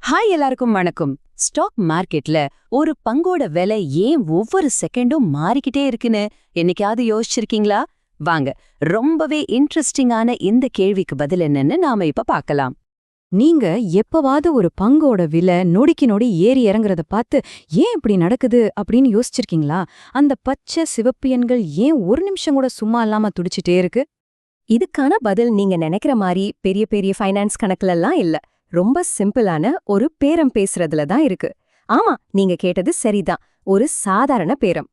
Hi எல்லாருக்கும் வணக்கம். Stock மார்க்கெட்ல ஒரு பங்கோட விலை ஏன் ஒவ்வொரு செகண்டும் மாறிக்கிட்டே இருக்குன்னு என்னைக்காவது யோசிச்சிருக்கீங்களா? வாங்க, ரொம்பவே இன்ட்ரெஸ்டிங்கான இந்த கேள்விக்கு பதில் என்னன்னு நாம இப்ப பார்க்கலாம். நீங்க எப்பவாவது ஒரு பங்கோட விலை நொடிக்கு நொடி ஏறி இறங்குறத பார்த்து ஏன் இப்படி நடக்குது அப்படின்னு யோசிச்சிருக்கீங்களா? அந்த பச்சை சிவப்பு எண்கள் ஏன் ஒரு நிமிஷம் கூட சும்மா இல்லாம துடிச்சிட்டே இருக்கு? இதுக்கான பதில் நீங்க நினைக்கிற மாதிரி பெரிய பெரிய ஃபைனான்ஸ் கணக்குலலாம் இல்ல. ரொம்ப சிம்பிளான ஒரு பேரம் பேசுறதுல தான் இருக்கு. ஆமா, நீங்க கேட்டது சரிதான். ஒரு சாதாரண பேரம்.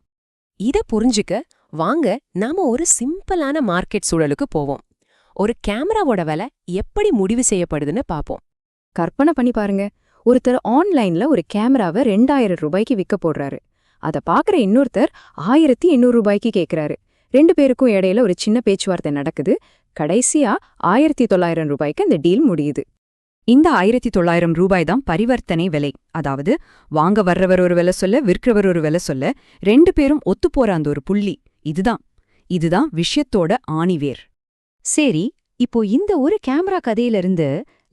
இத புரிஞ்சுக்க வாங்க நாம ஒரு சிம்பிளான மார்க்கெட் சூழலுக்கு போவோம். ஒரு கேமராவோட விலை எப்படி முடிவு செய்யப்படுதுன்னு பாப்போம். கற்பனை பண்ணி பாருங்க. ஒருத்தர் ஆன்லைன்ல ஒரு கேமராவை 2000 ரூபாய்க்கு விற்க போடுறாரு. அத பாக்குற இன்னொருத்தர் 1800 ரூபாய்க்கு கேக்குறாரு. 2 பேருக்கும் இடையில ஒரு சின்ன பேச்சுவார்த்தை நடக்குது. கடைசியா 1900 ரூபாய்க்கு அந்த டீல் முடியுது. இந்த 1900 ரூபாய் தான் பரிவர்த்தனை விலை. அதாவது வாங்க வர்றவர் ஒரு விலை சொல்ல, விற்கிறவர் ஒரு விலை சொல்ல, 2 பேரும் ஒத்துப்போற அந்த ஒரு புள்ளி. இதுதான் விஷயத்தோட ஆணிவேர். சரி, இப்போ இந்த ஒரு கேமரா கதையிலிருந்து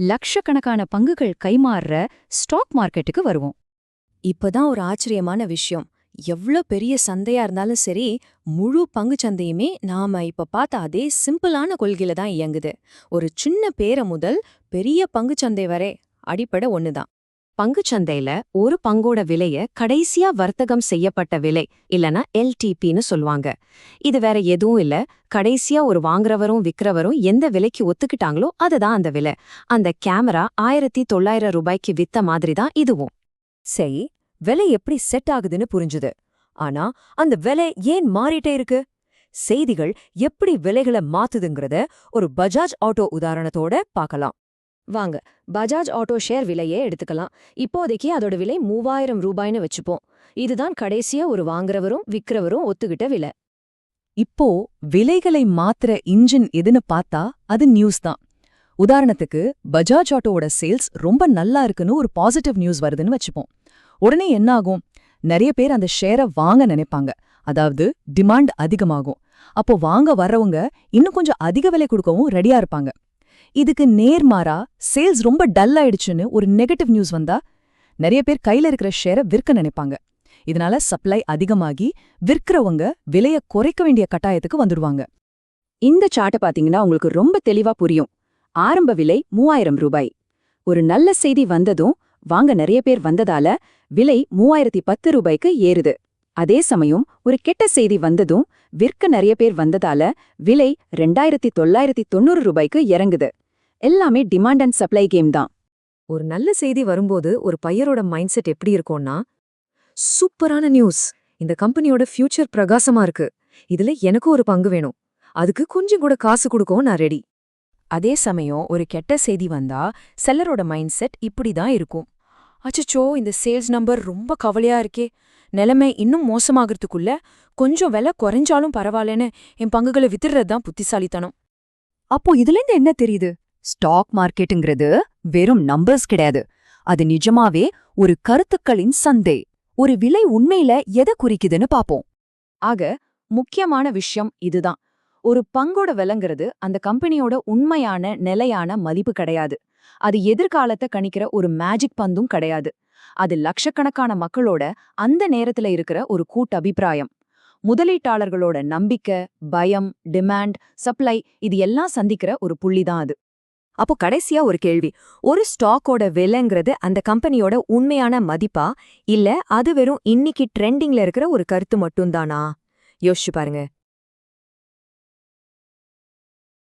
லட்சக்கணக்கான பங்குகள் கைமாறுற ஸ்டாக் மார்க்கெட்டுக்கு வருவோம். இப்பதான் ஒரு ஆச்சரியமான விஷயம். எவ்ளோ பெரிய சந்தையா இருந்தாலும் சரி, முழு பங்குச்சந்தையுமே நாம இப்ப பார்த்த அதே சிம்பிளான கொள்கையில தான் இயங்குது. ஒரு சின்ன பேர முதல் பெரிய பங்குச்சந்தை வரை அடிப்படை ஒண்ணுதான். பங்குச்சந்தையில ஒரு பங்கோட விலைய கடைசியா வர்த்தகம் செய்யப்பட்ட விலை, இல்லனா எல்டிபின்னு சொல்லுவாங்க. இது வேற எதுவும் இல்ல, கடைசியா ஒரு வாங்குறவரும் விக்கிறவரும் எந்த விலைக்கு ஒத்துக்கிட்டாங்களோ அதுதான் அந்த விலை. அந்த கேமரா 1900 ரூபாய்க்கு வித்த மாதிரி தான் இதுவும். சரி, விலை எப்படி செட் ஆகுதுன்னு புரிஞ்சுது. ஆனா அந்த விலை ஏன் மாறிட்டே இருக்கு? செய்திகள் எப்படி விலைகளை மாத்துதுங்கிறத ஒரு பஜாஜ் ஆட்டோ உதாரணத்தோட பார்க்கலாம். வாங்க, பஜாஜ் ஆட்டோ ஷேர் விலையே எடுத்துக்கலாம். இப்போதைக்கு அதோட விலை 3000 ரூபாய்னு வச்சுப்போம். இதுதான் கடைசியா ஒரு வாங்குறவரும் விக்கிறவரும் ஒத்துக்கிட்ட விலை. இப்போ விலைகளை மாத்துற இன்ஜின் எதுன்னு பார்த்தா அது நியூஸ் தான். உதாரணத்துக்கு பஜாஜ் ஆட்டோவோட சேல்ஸ் ரொம்ப நல்லா இருக்குன்னு ஒரு பாசிட்டிவ் நியூஸ் வருதுன்னு வச்சுப்போம். உடனே என்ன ஆகும்? நிறைய பேர் அந்த ஷேரை வாங்க நினைப்பாங்க. அதாவது டிமாண்ட் அதிகமாகும். அப்போ வாங்க வர்றவங்க இன்னும் கொஞ்சம் அதிக விலை கொடுக்கவும் ரெடியா இருப்பாங்க. இதுக்கு நேர்மாறா சேல்ஸ் ரொம்ப டல் ஆயிடுச்சுன்னு ஒரு நெகட்டிவ் நியூஸ் வந்தா நிறைய பேர் கையில இருக்கிற ஷேரை விற்க நினைப்பாங்க. இதனால சப்ளை அதிகமாகி விற்கிறவங்க விலைய குறைக்க வேண்டிய கட்டாயத்துக்கு வந்துடுவாங்க. இந்த சார்ட்டை பாத்தீங்கன்னா உங்களுக்கு ரொம்ப தெளிவா புரியும். ஆரம்ப விலை 3000 ரூபாய். ஒரு நல்ல செய்தி வந்ததும் வாங்க நிறைய பேர் வந்ததால விலை 3010 ரூபாய்க்கு ஏறுது. அதே சமயம் ஒரு கெட்ட செய்தி வந்ததும் விற்க நிறைய பேர் வந்ததால விலை 2990 ரூபாய்க்கு இறங்குது. எல்லாமே டிமாண்ட் அண்ட் சப்ளை கேம் தான். ஒரு நல்ல செய்தி வரும்போது ஒரு பையரோட மைண்ட் செட் எப்படி இருக்கும்னா, சூப்பரான நியூஸ், இந்த கம்பெனியோட ஃபியூச்சர் பிரகாசமா இருக்கு, இதுல எனக்கு ஒரு பங்கு வேணும், அதுக்கு கொஞ்சம் கூட காசு கொடுக்கவும் நான் ரெடி. அதே சமயம் ஒரு கெட்ட செய்தி வந்தா செல்லரோட மைண்ட் செட் இப்படிதான் இருக்கும். அச்சச்சோ, இந்த சேல்ஸ் நம்பர் ரொம்ப கவலையா இருக்கே, நிலைமை இன்னும் மோசமாகறதுக்குள்ள கொஞ்சம் விலை குறைஞ்சாலும் பரவாயில்லன்னு என் பங்குகளை வித்துடுறது தான் புத்திசாலித்தனம். அப்போ இதுலேருந்து என்ன தெரியுது? ஸ்டாக் மார்க்கெட்டுங்கிறது வெறும் நம்பர்ஸ் கிடையாது. அது நிஜமாவே ஒரு கருத்துக்களின் சந்தை. ஒரு விலை உண்மையில எதை குறிக்குதுன்னு பாப்போம். ஆக முக்கியமான விஷயம் இதுதான். ஒரு பங்கோட விலைங்கிறது அந்த கம்பெனியோட உண்மையான நிலையான மதிப்பு கிடையாது. அது எதிர்காலத்தை கணிக்கிற ஒரு மேஜிக் பந்தும் கிடையாது. அது லட்சக்கணக்கான மக்களோட அந்த நேரத்துல இருக்கிற ஒரு கூட்டு அபிப்பிராயம். முதலீட்டாளர்களோட நம்பிக்கை, பயம், டிமாண்ட், சப்ளை, இது எல்லாம் சந்திக்கிற ஒரு புள்ளிதான் அது. அப்போ கடைசியா ஒரு கேள்வி, ஒரு ஸ்டாக்கோட விலைங்கிறது அந்த கம்பெனியோட உண்மையான மதிப்பா, இல்ல அது வெறும் இன்னைக்கு ட்ரெண்டிங்ல இருக்கிற ஒரு கருத்து மட்டும்தானா? யோசிச்சு பாருங்க.